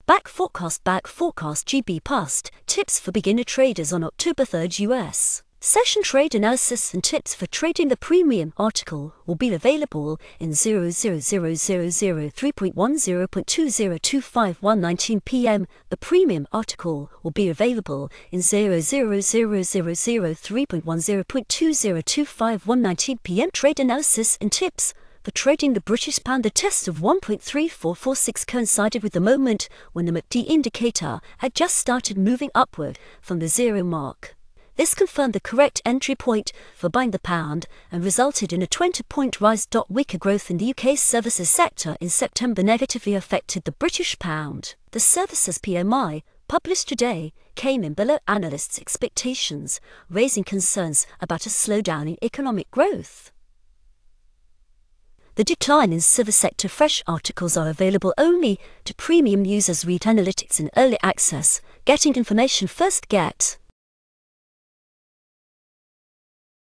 Back Forecast GBPUSD, tips for beginner traders on October 3rd US. Session trade analysis and tips for trading the premium article will be available in 000003.10.2025 p.m. The premium article will be available in 000003.10.2025 p.m. Trade analysis and tips for trading the British pound. The test of 1.3446 coincided with the moment when the MACD indicator had just started moving upward from the zero mark. This confirmed the correct entry point for buying the pound and resulted in a 20-point rise.Weaker growth in the UK's services sector in September negatively affected the British pound. The services PMI, published today, came in below analysts' expectations, raising concerns about a slowdown in economic growth. The decline in service sector. Fresh articles are available only to premium users. Read analytics in early access. Getting information first. Get